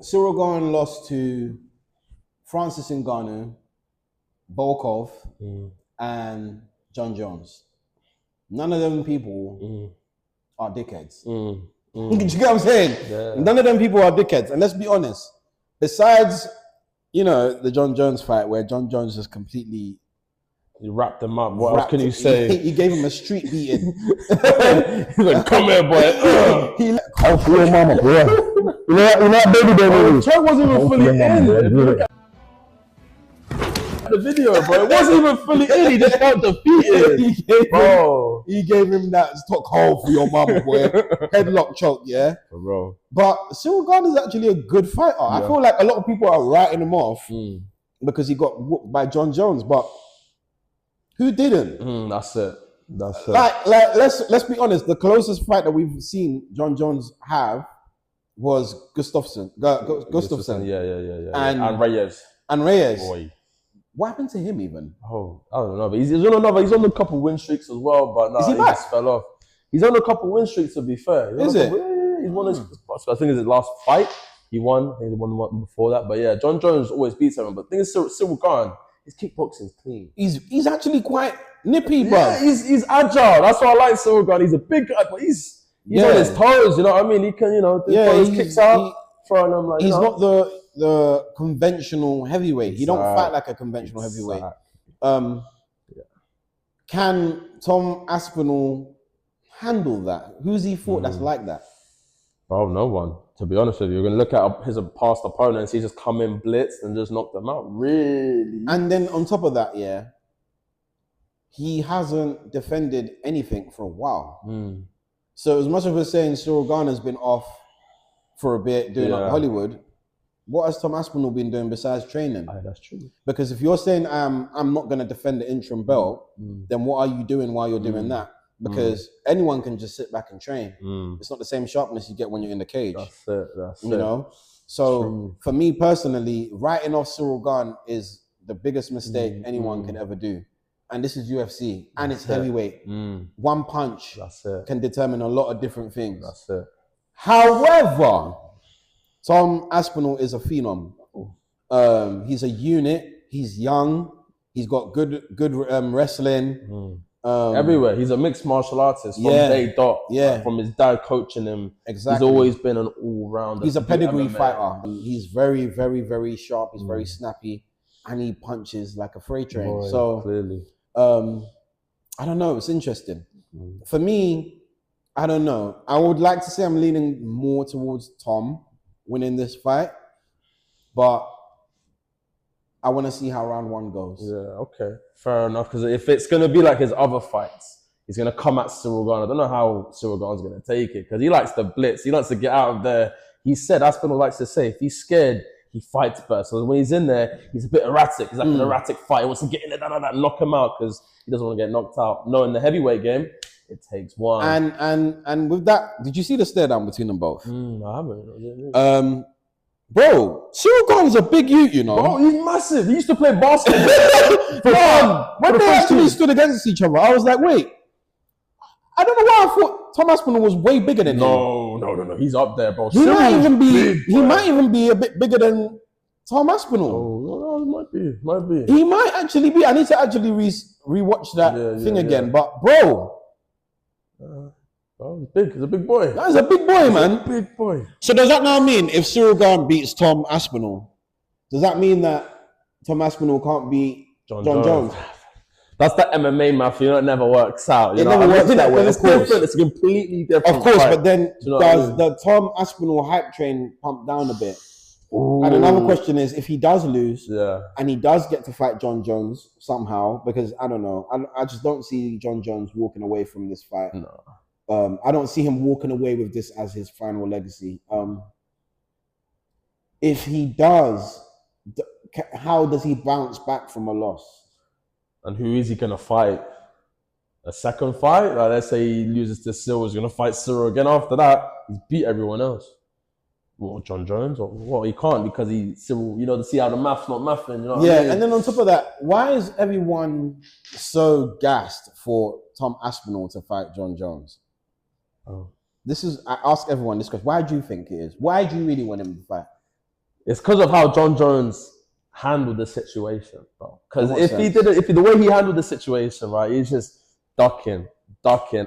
Ciryl Gane lost to Francis Ngannou, Volkov, and John Jones. None of them people are dickheads. Do you get what I'm saying? Yeah. None of them people are dickheads. And let's be honest, besides, you know, the John Jones fight where John Jones just completely... He wrapped them up. What else can you say? He gave him a street beating. He's like, come here, boy. He let your mama, boy. You know that baby baby. Chuck wasn't even fully in. The video, bro. It wasn't even fully in. He just felt defeated. He gave him that talk hole for your mama, boy. Headlock choke, yeah. Bro. But Ciryl Gane is actually a good fighter. Yeah. I feel like a lot of people are writing him off because he got whooped by John Jones, but who didn't? That's it. That's it. Like let's be honest. The closest fight that we've seen John Jones have was Gustafsson. Yeah. And Reyes. Boy. What happened to him even? Oh, I don't know. But he's on a couple win streaks as well. But no, he just fell off. He's on a couple win streaks, to be fair. Is it? He's won his. I think it's his last fight. He won. I think he won the one before that. But yeah, John Jones always beats him. But the thing is, Ciryl Gane, his kickboxing's clean. He's actually quite nippy, bro. Yeah, he's agile. That's why I like Ciryl Gane. He's a big guy, but he's on his toes. You know what I mean? He can, throw his kicks out, throwing them like. He's not the conventional heavyweight. He don't fight like a conventional heavyweight. Can Tom Aspinall handle that? Who's he fought that's like that? Oh, no one. To be honest with you, you're going to look at his past opponents. He just come in blitzed and just knocked them out. Really? And then on top of that, he hasn't defended anything for a while. So as much as we're saying Ciryl Gane has been off for a bit doing like Hollywood, what has Tom Aspinall been doing besides training? That's true. Because if you're saying I'm not going to defend the interim belt, then what are you doing while you're doing that? Because anyone can just sit back and train. It's not the same sharpness you get when you're in the cage. That's it. You know? So for me personally, writing off Ciryl Gane is the biggest mistake anyone can ever do. And this is UFC and it's heavyweight. One punch can determine a lot of different things. That's it. However, Tom Aspinall is a phenom. He's a unit. He's young. He's got good wrestling. Everywhere. He's a mixed martial artist from day dot. Like, from his dad coaching him. Exactly. He's always been an all-rounder. He's a pedigree fighter. He's very, very, very sharp. He's very snappy. And he punches like a freight train. Boy, so clearly. I don't know. It's interesting. For me, I don't know. I would like to say I'm leaning more towards Tom winning this fight, but I want to see how round one goes. Yeah, okay. Fair enough. Because if it's going to be like his other fights, he's going to come at Ciryl Gane. I don't know how Ciryl Gane's going to take it because he likes to blitz. He likes to get out of there. He said, Aspinall likes to say, if he's scared, he fights first. So when he's in there, he's a bit erratic. He's like an erratic fighter. He wants to get in there, knock him out because he doesn't want to get knocked out. No, in the heavyweight game, it takes one. And with that, did you see the stare down between them both? I haven't. Bro, Ciryl Gane's a big youth, you know. Bro, he's massive. He used to play basketball. When they actually stood against each other, I was like, wait. I don't know why I thought Tom Aspinall was way bigger than him. No. He's up there, bro. He might even be a bit bigger than Tom Aspinall. Might be. He might actually be. I need to actually rewatch that thing again. But bro. He's big. He's a big boy. That is a big boy, man. Big boy. So does that now mean if Ciryl Gane beats Tom Aspinall, does that mean that Tom Aspinall can't beat John Jones? That's the MMA math, it never works out. It never works that way, it's different. It's completely different. Of course, but then does the Tom Aspinall hype train pump down a bit? Ooh. And another question is, if he does lose and he does get to fight John Jones somehow, because I don't know, I just don't see John Jones walking away from this fight. No. I don't see him walking away with this as his final legacy. If he does, how does he bounce back from a loss? And who is he going to fight? A second fight? Like, let's say he loses to Ciryl, he's going to fight Ciryl again after that. He's beat everyone else. What, John Jones? Or what? He can't because Ciryl, to see how the math's not mathing. You know what I mean? And then on top of that, why is everyone so gassed for Tom Aspinall to fight John Jones? Oh. I ask everyone this question. Why do you think it is? Why do you really want him to fight? It's because of how John Jones handled the situation, bro. Because if the way he handled the situation, right, he's just ducking,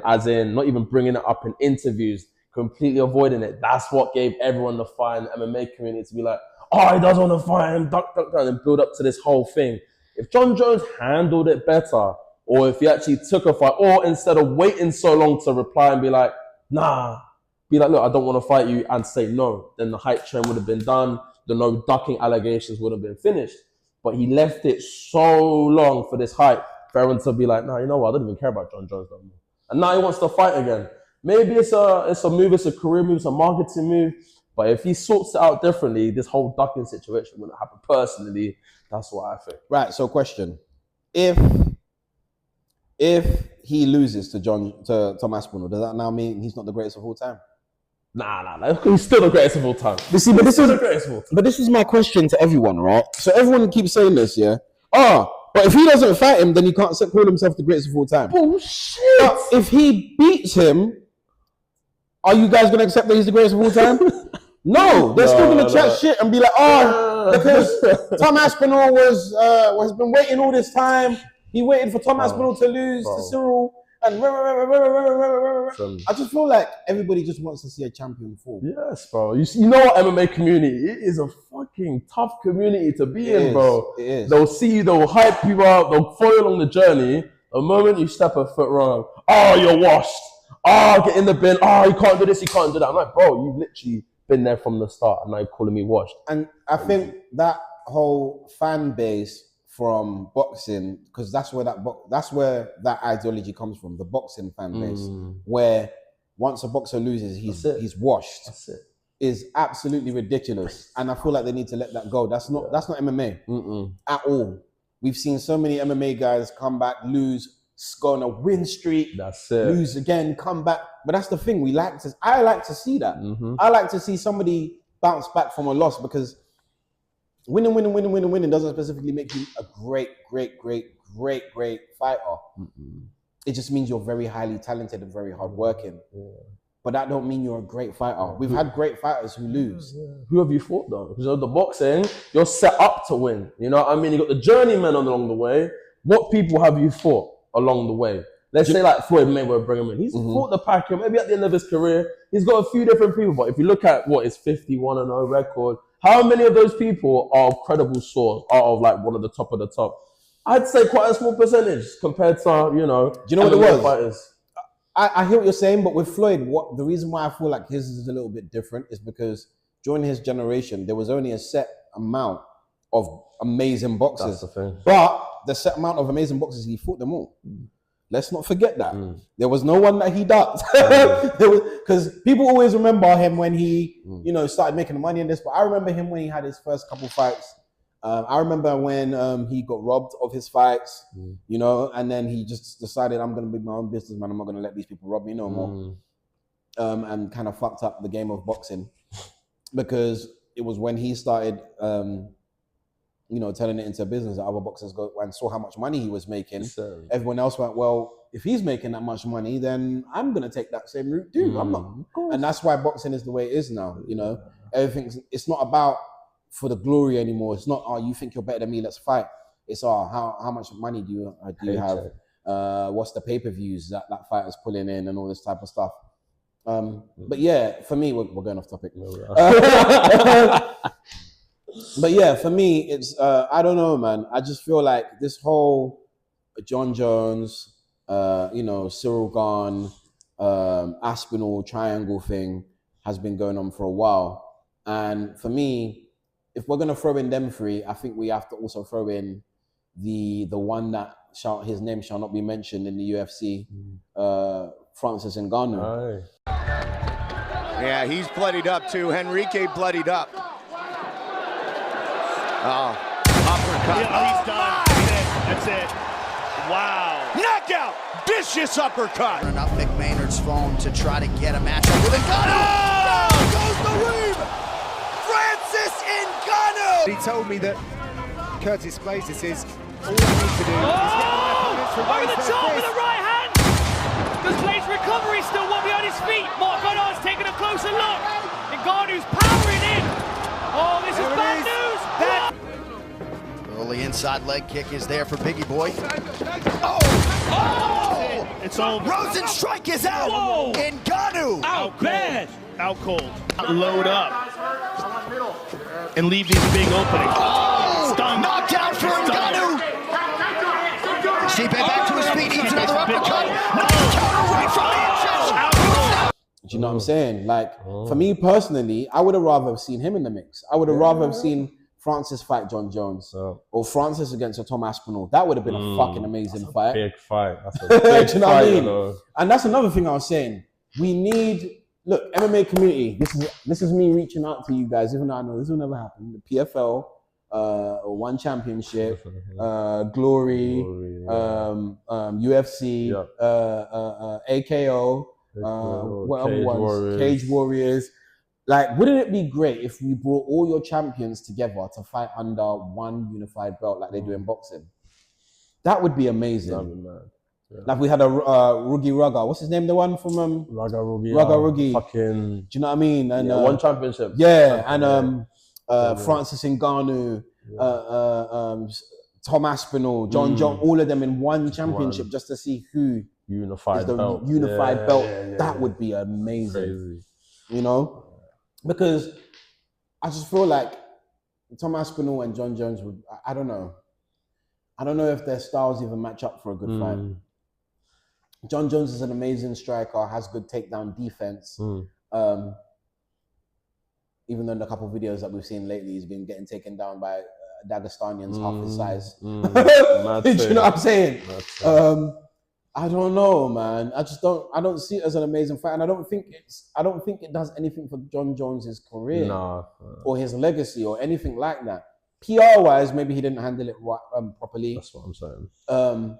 as in not even bringing it up in interviews, completely avoiding it. That's what gave everyone the fight in the MMA community to be like, oh, he doesn't want to fight him, duck, and build up to this whole thing. If John Jones handled it better, or if he actually took a fight, or instead of waiting so long to reply and be like, nah, be like, look, I don't want to fight you, and say no, then the hype train would have been done, the no ducking allegations would have been finished. But he left it so long for this hype for everyone to be like, nah, you know what, I don't even care about John Jones no more. And now he wants to fight again. Maybe it's a move, it's a career move, it's a marketing move. But if he sorts it out differently, this whole ducking situation wouldn't happen. Personally, that's what I think. Right, so question. If he loses to Tom Aspinall, does that now mean he's not the greatest of all time? Nah. He's still the greatest of all time. This is my question to everyone, right? So everyone keeps saying this, yeah? But if he doesn't fight him, then he can't call himself the greatest of all time. Bullshit. But if he beats him, are you guys going to accept that he's the greatest of all time? No, they're still going to chat shit and be like, because Tom Aspinall has been waiting all this time. He waited for Tom Aspinall to lose to Ciryl. And I just feel like everybody just wants to see a champion fall. Yes, bro. You know what, MMA community? It is a fucking tough community to be in, bro. It is. They'll see you, they'll hype you up, they'll follow you along the journey. The moment you step a foot wrong, you're washed. Get in the bin. You can't do this, you can't do that. I'm like, bro, you've literally been there from the start, and now you're calling me washed. And I think that whole fan base from boxing, because that's where that ideology comes from, the boxing fan base, where once a boxer loses, he's washed. That's it. Is absolutely ridiculous, and I feel like they need to let that go. That's not MMA at all. We've seen so many MMA guys come back, lose, go on a win streak, that's it, lose again, come back. But that's the thing. I like to see that. I like to see somebody bounce back from a loss, because winning doesn't specifically make you a great fighter. It just means you're very highly talented and very hardworking. But that don't mean you're a great fighter. We've had great fighters who lose. Who have you fought though? Because of the boxing, you're set up to win. You know what I mean? You got the journeyman along the way. What people have you fought along the way? Let's say like Floyd Mayweather, bring him in. He's fought the Pacquiao. Maybe at the end of his career, he's got a few different people. But if you look at what his 51-0 record, how many of those people are credible source, are of like one of the top? I'd say quite a small percentage compared to, Do you know what it was? Fighters. I hear what you're saying, but with Floyd, the reason why I feel like his is a little bit different is because during his generation, there was only a set amount of amazing boxers. That's the thing. But the set amount of amazing boxers, he fought them all. Let's not forget that. There was no one that he ducked. Because people always remember him when he, started making money in this. But I remember him when he had his first couple fights. I remember when he got robbed of his fights, and then he just decided, I'm going to be my own businessman. I'm not going to let these people rob me no more. And kind of fucked up the game of boxing, because it was when he started, turning it into a business that other boxers go and saw how much money he was making. Everyone else went, well, if he's making that much money, then I'm going to take that same route too. I'm not. And that's why boxing is the way it is now. It's not about for the glory anymore. It's not, you think you're better than me, let's fight. It's, how much money do you have? What's the pay-per-views that fighter's pulling in and all this type of stuff. But yeah, for me, we're going off topic. But yeah, for me, it's, I don't know, man. I just feel like this whole John Jones, Ciryl Gane, Aspinall triangle thing has been going on for a while. And for me, if we're going to throw in them three, I think we have to also throw in the one that his name shall not be mentioned in the UFC, Francis Ngannou. Yeah, he's bloodied up too. Henrique bloodied up. Uppercut. Yeah, he's done. That's it. Wow. Knockout. Vicious uppercut. Enough McMaynard's phone to try to get a matchup with Ngannou. Down goes the Reeb. Francis Ngannou. He told me that Curtis Blazes is all I need to do is get my opponents to raise Over the their top with fist. the right hand. Does Blaze recover? He's still one behind his feet. Mark Goddard's taking a closer look. Ngannou's powering in. Oh, this is bad. Early inside leg kick is there for Biggie Boy. Oh! It's over. Rosenstrike is out! Whoa! Ngannou! Out bad. Out cold. Load up. And leave these big openings. Oh! Stunned. Knockdown for Ngannou! Stipe back to his feet, eats another uppercut. Counter right from the entrance. Do you know what I'm saying? Like, for me personally, I would have rather seen him in the mix. I would have rather have seen Francis fight John Jones or Francis against a Tom Aspinall. That would have been a fucking amazing fight. Big fight. That's a big Do you know fight, what I mean? you know? And that's another thing I was saying. We need, look, MMA community. This is me reaching out to you guys, even though I know this will never happen. The PFL, One Championship, Glory, UFC, AKO. Cage Warriors. Like, wouldn't it be great if we brought all your champions together to fight under one unified belt like they do in boxing? That would be amazing. Like we had a Rugi Raga. What's his name? The one from Raga Rugi. Raga Rugi. Fucking. Do you know what I mean? And one championship. Yeah, and Francis Ngannou, Tom Aspinall, John John, all of them in one championship just to see who unified the belt. Unified belt. That would be amazing. Crazy. You know? Because I just feel like Tom Aspinall and John Jones would, I don't know. I don't know if their styles even match up for a good fight. John Jones is an amazing striker, has good takedown defense. Even though in a couple of videos that we've seen lately, he's been getting taken down by Dagestanians half his size. Do you know what I'm saying? I don't know, man. I don't see it as an amazing fight, and I don't think it does anything for John Jones's career or his legacy or anything like that. PR-wise, maybe he didn't handle it properly. That's what I'm saying.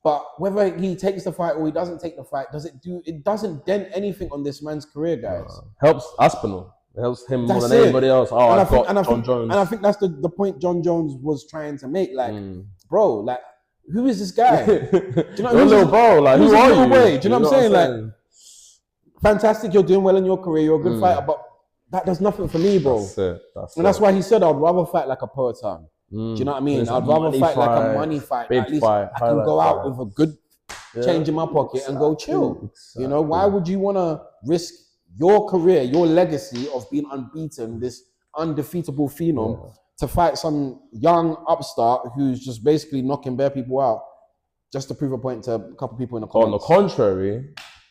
But whether he takes the fight or he doesn't take the fight, it doesn't dent anything on this man's career, guys. Helps Aspinall. It helps him more than anybody else. John Jones. And I think that's the point John Jones was trying to make. Like, bro, like, who is this guy? Do you know, little bro, like, who are you? Do you know what I'm saying? Like, fantastic, you're doing well in your career, you're a good fighter, but that does nothing for me, bro. That's why he said I'd rather fight like a Poatan. Do you know what I mean? I'd rather fight like a money fight. At least I can go out with a good change in my pocket and go chill. You know, why would you want to risk your career, your legacy of being unbeaten, this undefeatable phenom, to fight some young upstart who's just basically knocking bare people out just to prove a point to a couple people in the comments? On the contrary,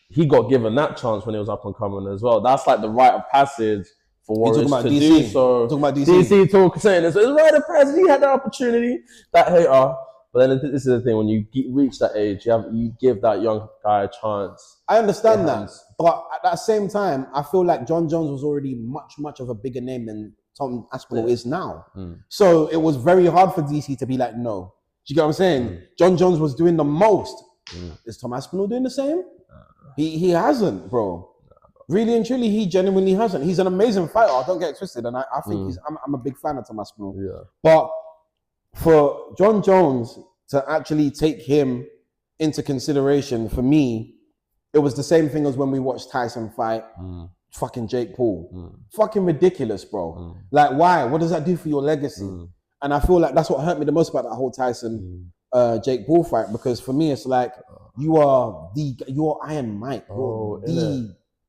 he got given that chance when he was up and coming as well. That's like the rite of passage for Warriors to DC. do so. Talking about DC. DC saying this. It's a rite of passage. He had the opportunity. That hater. But then this is the thing, when you reach that age, you give that young guy a chance. I understand that. But at that same time, I feel like John Jones was already much of a bigger name than Tom Aspinall is now. So it was very hard for DC to be like, no. Do you get what I'm saying? John Jones was doing the most. Is Tom Aspinall doing the same? He hasn't, bro. Really and truly, he genuinely hasn't. He's an amazing fighter. Don't get it twisted. And I think I'm a big fan of Tom Aspinall. Yeah. But for John Jones to actually take him into consideration, for me, it was the same thing as when we watched Tyson fight fucking Jake Paul. Fucking ridiculous, bro. Like, why? What does that do for your legacy? And I feel like that's what hurt me the most about that whole Tyson Jake Paul fight, because for me, it's like, you're Iron Mike, bro.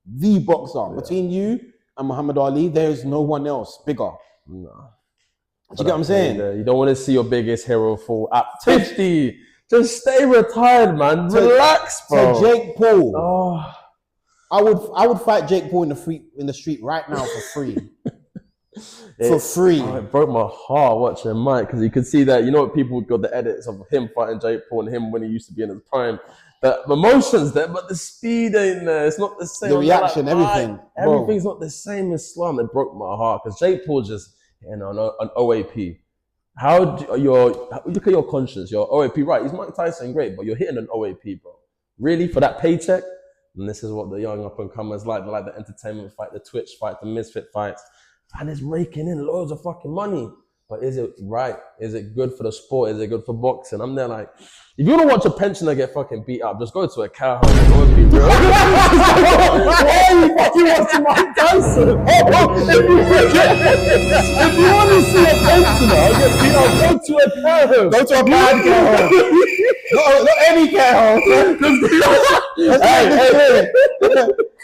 The boxer. Between you and Muhammad Ali, there's no one else bigger. No. Do you get what I'm saying? You don't want to see your biggest hero fall at 50. Just stay retired, man. Relax, bro. To Jake Paul. I would fight Jake Paul in the street right now for free. For free. It broke my heart watching Mike, because you could see that, you know what, people got the edits of him fighting Jake Paul and him when he used to be in his prime. The emotion's there, but the speed ain't there. It's not the same. The reaction, everything. Everything's not the same as Islam. It broke my heart, because Jake Paul just, an OAP. Look at your conscience, your OAP, right? He's Mike Tyson, great, but you're hitting an OAP, bro. Really, for that paycheck? And this is what the young up-and-comers like. They like the entertainment fight, the Twitch fight, the Misfit fights. And it's raking in loads of fucking money. but is it right? Is it good for the sport? Is it good for boxing? I'm there like, if you want to watch a pensioner get fucking beat up, just go to a care home. Don't be real. Why are you fucking watching Mike Tyson? If you want to see a pensioner get beat up, go to a care home. Go to a bad care home. Not any care home. Hey.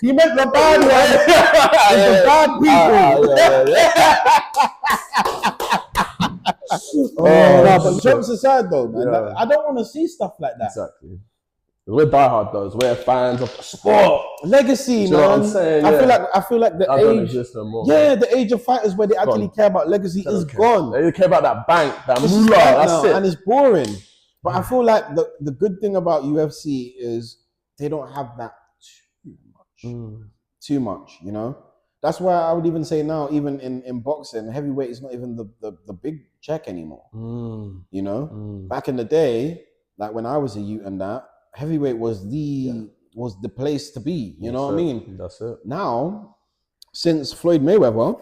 You meant the bad one. The bad people. No, but jokes aside though, man, I don't want to see stuff like that. Exactly. We're diehard those. We're fans of the sport. Legacy, you know man. what I'm saying? I feel like the that age. Don't exist no more. Yeah, the age of fighters where they actually care about legacy is gone. They care about that bank, that moolah. That's it. And it's boring. But I feel like the good thing about UFC is they don't have that too much, you know? That's why I would even say now, even in boxing, heavyweight is not even the big check anymore. You know? Back in the day, like when I was a youth and that, heavyweight was the place to be. You know what I mean? That's it. Now, since Floyd Mayweather,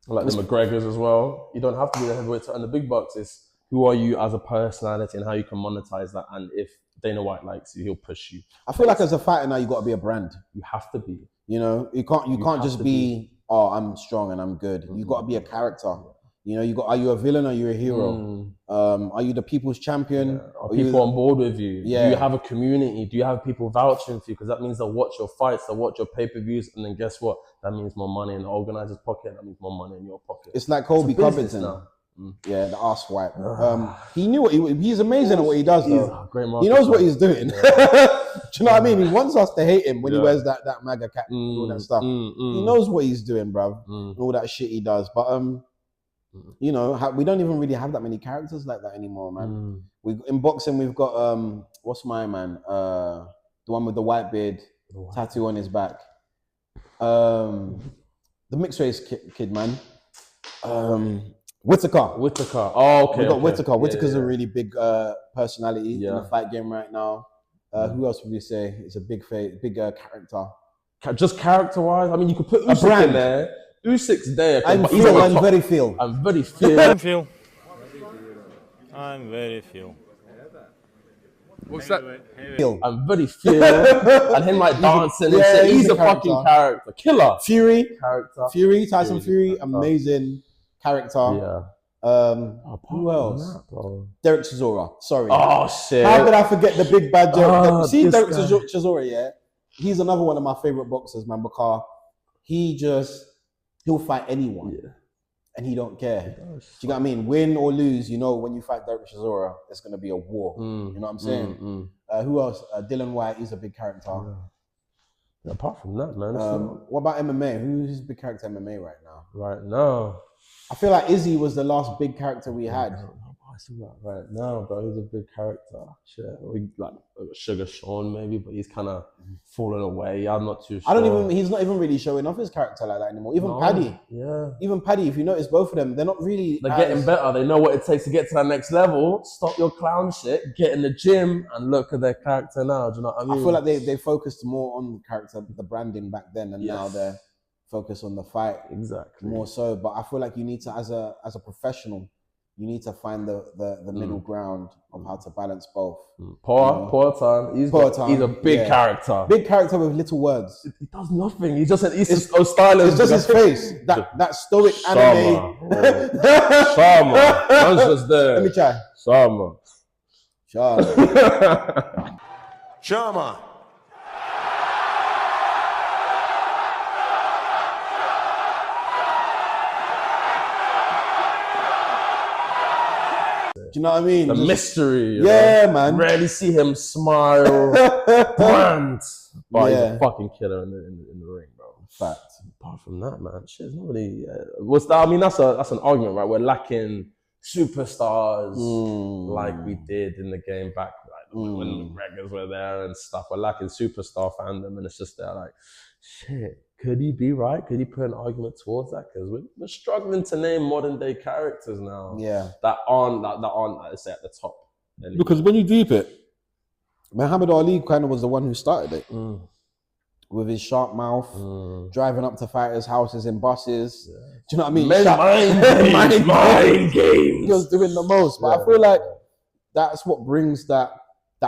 like the McGregors as well, you don't have to be the heavyweight to earn the big bucks. It's who are you as a personality and how you can monetize that. And if Dana White likes you, he'll push you. I feel like as a fighter now, you got to be a brand. You have to be. You know, you can't just be, oh, I'm strong and I'm good. You got to be a character. You know, are you a villain or are you a hero? Are you the people's champion? Are people on board with you? Yeah. Do you have a community? Do you have people vouching for you? Because that means they'll watch your fights, they'll watch your pay-per-views, and then guess what? That means more money in the organizer's pocket. That means more money in your pocket. It's like Colby Covington. Yeah, the arse wipe. He knew what he's amazing at what he does though. He knows what he's doing. Do you know what I mean? He wants us to hate him when he wears that MAGA cap and all that stuff. He knows what he's doing, bruv. All that shit he does. But you know, we don't even really have that many characters like that anymore, man. In boxing we've got what's my man? The one with the white beard, tattoo on his back. The mixed race kid, man. Whittaker. Oh, okay. We got Whittaker. Whittaker's a really big personality in the fight game right now. Who else would you say is a big character? Just character-wise, I mean, you could put Usyk in there. Usyk's there. I'm very feel. What's that? I'm very feel. And him like dancing and shit. He's a fucking character. Killer. Fury, Tyson Fury, amazing character. Who else? Derek Chisora. Sorry. Oh shit. How could I forget the big bad joke? See Derek Chisora, yeah? He's another one of my favorite boxers, man, because he'll fight anyone. And he don't care. Do you know what I mean? Win or lose, you know, when you fight Derek Chisora, it's going to be a war. You know what I'm saying? Who else? Dylan White, he's a big character. Apart from that, man. What about MMA? Who's a big character in MMA right now? Right now. I feel like Izzy was the last big character we had. Right now, bro, he's a big character. Shit, we like Sugar Sean maybe, but he's kind of fallen away. I'm not too sure. He's not even really showing off his character like that anymore. Even Paddy. Even Paddy, if you notice both of them, they're not really. They're getting better. They know what it takes to get to that next level. Stop your clown shit, get in the gym and look at their character now. Do you know what I mean? I feel like they focused more on the character, the branding back then, and now they're focused on the fight. Exactly. More so. But I feel like you need to, as a professional, you need to find the middle ground of how to balance both. Poor time. He's a big character. Big character with little words. He does nothing. He's so stylish. It's just his face. That stoic anime. Sharma. Man's just there. Let me try. Sharma. Do you know what I mean? The mystery. Yeah, man. Rarely see him smile. Brand. But he's a fucking killer in the ring, bro. Fact. Apart from that, man, shit, it's not really. What's that? I mean, that's an argument, right? We're lacking superstars like we did in the game back, like when the McGregors were there and stuff. We're lacking superstar fandom, and it's just there, like, shit. Could he be right? Could he put an argument towards that? Because we're struggling to name modern day characters now. Yeah. That aren't let's say at the top. Anyway. Because when you deep it, Muhammad Ali kind of was the one who started it. with his sharp mouth, driving up to fighters' houses in buses. Do you know what I mean? Mind games. He was doing the most, but I feel like that's what brings that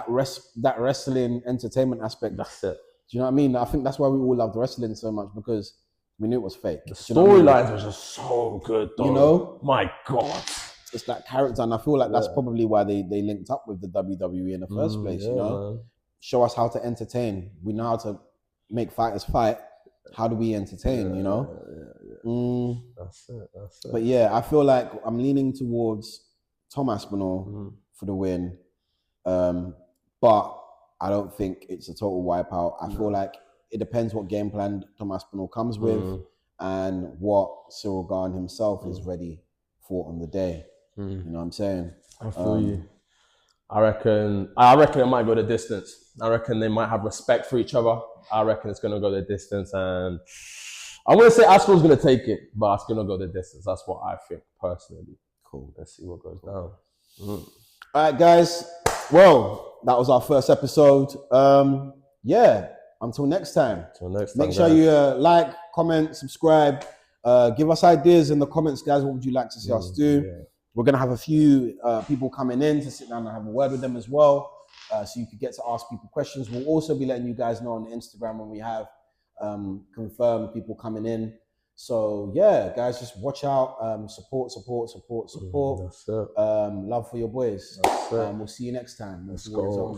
wrestling entertainment aspect. That's it. Do you know what I mean? I think that's why we all loved wrestling so much, because we knew it was fake. The storylines were just so good, though. You know? My God. It's that character, and I feel like that's probably why they linked up with the WWE in the first place, you know? Man. Show us how to entertain. We know how to make fighters fight. How do we entertain, you know? That's it. But yeah, I feel like I'm leaning towards Tom Aspinall for the win. But I don't think it's a total wipeout. I feel like it depends what game plan Tom Aspinall comes with and what Ciryl Gane himself is ready for on the day. You know what I'm saying? I feel you. I reckon it might go the distance. I reckon they might have respect for each other. I reckon it's going to go the distance, and I wouldn't say Aspinall's going to take it, but it's going to go the distance. That's what I think personally. Cool. Let's see what goes down. All right, guys. Well, that was our first episode. Yeah. Until next time. Make sure you like, comment, subscribe. Give us ideas in the comments, guys. What would you like to see us do? Yeah. We're going to have a few people coming in to sit down and have a word with them as well. So you could get to ask people questions. We'll also be letting you guys know on Instagram when we have confirmed people coming in. So yeah, guys, just watch out. Support. That's it. Love for your boys. That's it. We'll see you next time. Let's go.